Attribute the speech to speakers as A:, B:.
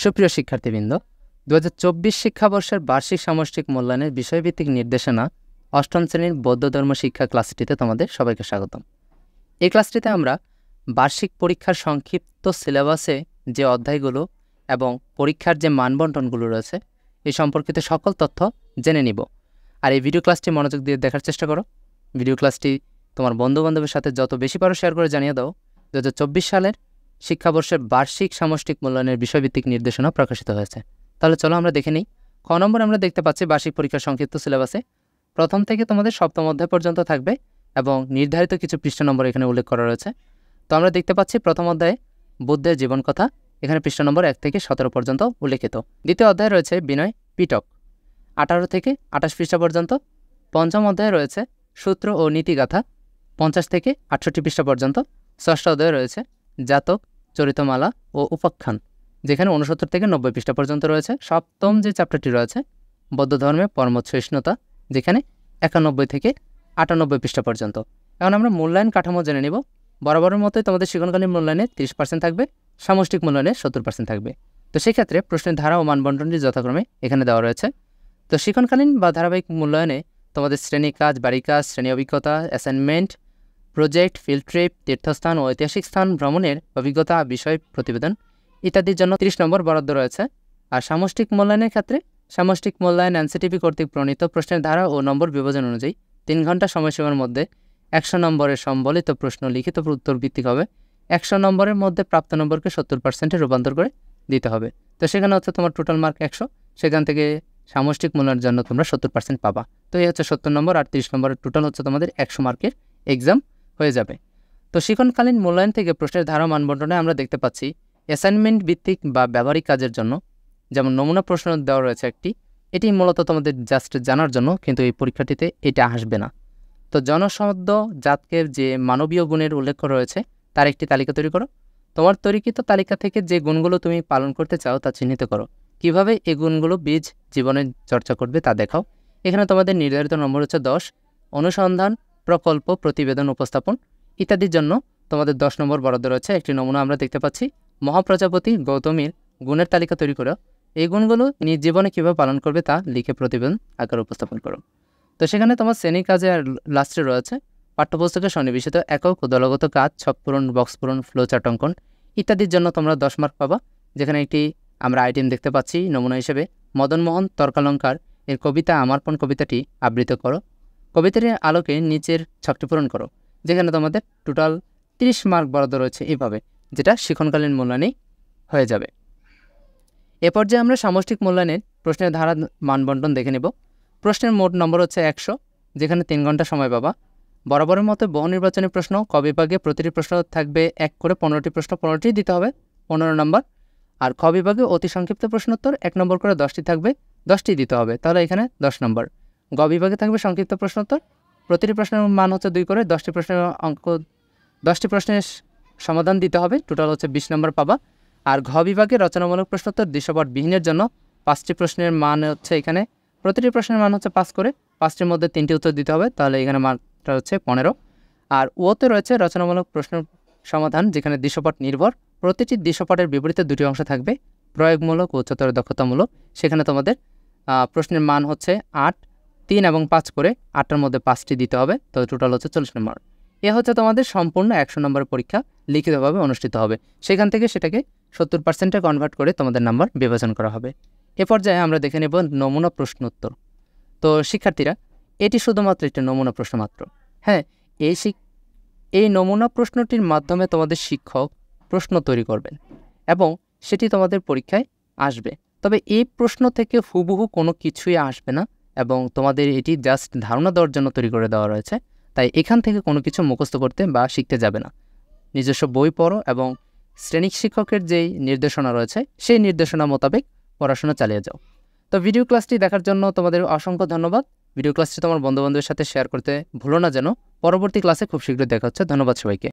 A: সুপ্রিয় শিক্ষার্থীবৃন্দ, 2024 শিক্ষাবর্ষের বার্ষিক সামষ্টিক মূল্যায়নের বিষয়ভিত্তিক নির্দেশনা অষ্টম শ্রেণীর বৌদ্ধ ধর্ম শিক্ষা ক্লাসটিতে তোমাদের সবাইকে স্বাগতম। এই ক্লাসটিতে আমরা বার্ষিক পরীক্ষার সংক্ষিপ্ত সিলেবাসে যে অধ্যায়গুলো এবং পরীক্ষার যে মানবন্টনগুলো রয়েছে এই সম্পর্কিত সকল তথ্য জেনে নিব। আর এই ভিডিও ক্লাসটি মনোযোগ দিয়ে দেখার চেষ্টা করো। ভিডিও ক্লাসটি তোমার বন্ধুবান্ধবের সাথে যত বেশি পারো শেয়ার করে জানিয়ে দাও। 2024 সালের শিক্ষাবর্ষের বার্ষিক সামষ্টিক মূল্যায়নের বিষয়ভিত্তিক নির্দেশনা প্রকাশিত হয়েছে। তাহলে চলো আমরা দেখে নিই। খ নম্বর আমরা দেখতে পাচ্ছি বার্ষিক পরীক্ষার সংক্ষিপ্ত সিলেবাসে প্রথম থেকে তোমাদের সপ্তম অধ্যায় পর্যন্ত থাকবে এবং নির্ধারিত কিছু পৃষ্ঠা নম্বর এখানে উল্লেখ করা রয়েছে। তো আমরা দেখতে পাচ্ছি প্রথম অধ্যায়ে বুদ্ধের জীবন কথা, এখানে পৃষ্ঠা নম্বর 1 থেকে 17 পর্যন্ত উল্লেখিত। দ্বিতীয় অধ্যায়ে রয়েছে বিনয় পিটক 18 থেকে 28 পৃষ্ঠা পর্যন্ত। পঞ্চম অধ্যায়ে রয়েছে সূত্র ও নীতিগাথা 50 থেকে 68 পৃষ্ঠা পর্যন্ত। ষষ্ঠ অধ্যায়ে রয়েছে জাতক, চরিতমালা ও উপাখ্যান, যেখানে 69 থেকে 90 পৃষ্ঠা পর্যন্ত রয়েছে। সপ্তম যে চ্যাপ্টারটি রয়েছে বৌদ্ধ ধর্মে পরমসহিষ্ণুতা, যেখানে 91 থেকে 98 পৃষ্ঠা পর্যন্ত। এখন আমরা মূল্যায়ন কাঠামো জেনে নিব। বরাবরের মতোই তোমাদের শিক্ষণকালীন মূল্যায়নে 30% থাকবে, সামষ্টিক মূল্যায়নে 70% থাকবে। তো সেক্ষেত্রে প্রশ্নের ধারা ও মানবন্টনটি যথাক্রমে এখানে দেওয়া রয়েছে। তো শিক্ষণকালীন বা ধারাবাহিক মূল্যায়নে তোমাদের শ্রেণী কাজ, বাড়ি কাজ, শ্রেণী অভিজ্ঞতা, অ্যাসাইনমেন্ট, প্রজেক্ট, ফিল্ড ট্রিপ, তীর্থস্থান ও ঐতিহাসিক স্থান ভ্রমণের অভিজ্ঞতা, বিষয় প্রতিবেদন ইত্যাদির জন্য 30 নম্বর বরাদ্দ রয়েছে। আর সামষ্টিক মূল্যায়নের ক্ষেত্রে সামষ্টিক মূল্যায়ন এনসিটিভি কর্তৃক প্রণীত প্রশ্নের ধারা ও নম্বর বিভাজন অনুযায়ী 3 ঘন্টা সময়সীমার মধ্যে 100 নম্বরের সম্বলিত প্রশ্ন লিখিত উত্তর ভিত্তিক হবে। 100 নম্বরের মধ্যে প্রাপ্ত নম্বরকে 70% রূপান্তর করে দিতে হবে। তো সেখানে হচ্ছে তোমার টোটাল মার্ক 100, সেখান থেকে সামষ্টিক মূল্যায়নের জন্য তোমরা 70% পাবা। তো এই হচ্ছে 70 নম্বর, আর 30 নম্বরের টোটাল হচ্ছে তোমাদের 100 মার্কের এক্সাম হয়ে যাবে। তো শিক্ষণকালীন মূল্যায়ন থেকে প্রশ্নের ধারা মানবন্টনে আমরা দেখতে পাচ্ছি অ্যাসাইনমেন্ট ভিত্তিক বা ব্যবহারিক কাজের জন্য যেমন নমুনা প্রশ্ন দেওয়া রয়েছে একটি, এটি মূলত তোমাদের জাস্ট জানার জন্য, কিন্তু এই পরীক্ষাটিতে এটা আসবে না। তো জনশব্দ জাতকের যে মানবীয় গুণের উল্লেখ রয়েছে তার একটি তালিকা তৈরি করো। তোমার তৈরিকৃত তালিকা থেকে যে গুণগুলো তুমি পালন করতে চাও তা চিহ্নিত করো। কিভাবে এই গুণগুলো বীজ জীবনে চর্চা করবে তা দেখাও। এখানে তোমাদের নির্ধারিত নম্বর হচ্ছে 10। অনুসন্ধান, প্রকল্প, প্রতিবেদন উপস্থাপন ইত্যাদির জন্য তোমাদের 10 নম্বর বরাদ্দ রয়েছে। একটি নমুনা আমরা দেখতে পাচ্ছি মহাপ্রজাপতি গৌতমীর গুণের তালিকা তৈরি করো। এই গুণগুলো নিজ জীবনে কীভাবে পালন করবে তা লিখে প্রতিবেদন আকারে উপস্থাপন করো। তো সেখানে তোমার শ্রেণী কাজে আর লাস্টে রয়েছে পাঠ্যপুস্তকের সন্নিবেশিত একক ও দলগত কাজ, ছক পূরণ, বক্স পূরণ, ফ্লো চার্ট অঙ্কন ইত্যাদির জন্য তোমরা 10 মার্ক পাবা। যেখানে একটি আমরা আইটেম দেখতে পাচ্ছি নমুনা হিসেবে মদনমোহন তর্কালঙ্কার এর কবিতা আমারপণ কবিতাটি আবৃত করো। কবিতার আলোকে নিচের ছকটি পূরণ করো, যেখানে তোমাদের টোটাল 30 মার্ক বরাদ্দ রয়েছে এভাবে, যেটা শিক্ষণকালীন মূল্যায়নেই হয়ে যাবে। এ পর্যায়ে আমরা সামষ্টিক মূল্যায়নের প্রশ্নের ধারা মানবন্টন দেখে নেব। প্রশ্নের মোট নম্বর হচ্ছে 100, যেখানে 3 ঘন্টা সময় পাবা। বরাবরের মতো বহু নির্বাচনী প্রশ্ন, ক বিভাগে প্রতিটি প্রশ্ন থাকবে 1 করে 15টি প্রশ্ন, 15টি দিতে হবে, 15 নম্বর। আর খ বিভাগে অতি সংক্ষিপ্ত প্রশ্নোত্তর 1 নম্বর করে 10টি থাকবে, 10টি দিতে হবে, তাহলে এখানে 10 নম্বর। গ বিভাগে থাকবে সংক্ষিপ্ত প্রশ্নোত্তর, প্রতিটি প্রশ্নের মান হচ্ছে 2 করে, 10টি প্রশ্নের অঙ্ক 10টি প্রশ্নের সমাধান দিতে হবে, টোটাল হচ্ছে 20 নম্বর পাবা। আর ঘ বিভাগে রচনামূলক প্রশ্নোত্তর দৃশ্যপট বিহীনের জন্য 5টি প্রশ্নের মান হচ্ছে এখানে প্রতিটি প্রশ্নের মান হচ্ছে 5 করে, 5টির মধ্যে 3টি উত্তর দিতে হবে, তাহলে এখানে মার্কটা হচ্ছে 15। আর ওতে রয়েছে রচনামূলক প্রশ্ন সমাধান, যেখানে দৃশ্যপট নির্ভর, প্রতিটি দৃশ্যপটের বিপরীতে 2টি অংশ থাকবে, প্রয়োগমূলক ও উচ্চতর দক্ষতামূলক। সেখানে তোমাদের প্রশ্নের মান হচ্ছে 8, 3 এবং 5 করে, 8টার মধ্যে 5টি দিতে হবে, তো টোটাল হচ্ছে 40 নম্বর। এ হচ্ছে তোমাদের সম্পূর্ণ 100 নম্বরের পরীক্ষা লিখিতভাবে অনুষ্ঠিত হবে। সেখান থেকে সেটাকে 70%-এ কনভার্ট করে তোমাদের নাম্বার বিভাজন করা হবে। এ পর্যায়ে আমরা দেখে নেব নমুনা প্রশ্নোত্তর। তো শিক্ষার্থীরা, এটি শুধুমাত্র একটি নমুনা প্রশ্ন মাত্র। হ্যাঁ, এই নমুনা প্রশ্নটির মাধ্যমে তোমাদের শিক্ষক প্রশ্ন তৈরি করবেন এবং সেটি তোমাদের পরীক্ষায় আসবে। তবে এই প্রশ্ন থেকে হুবহু কোনো কিছুই আসবে না এবং তোমাদের এটি জাস্ট ধারণা দেওয়ার জন্য তৈরি করে দেওয়া রয়েছে। তাই এখান থেকে কোনো কিছু মুখস্থ করতে বা শিখতে যাবে না। নিজস্ব বই পড়ো এবং শ্রেণী শিক্ষকের যেই নির্দেশনা রয়েছে সেই নির্দেশনা মোতাবেক পড়াশোনা চালিয়ে যাও। তো ভিডিও ক্লাসটি দেখার জন্য তোমাদের অসংখ্য ধন্যবাদ। ভিডিও ক্লাসটি তোমার বন্ধুবান্ধবের সাথে শেয়ার করতে ভুলো না যেন। পরবর্তী ক্লাসে খুব শীঘ্রই দেখা হচ্ছে। ধন্যবাদ সবাইকে।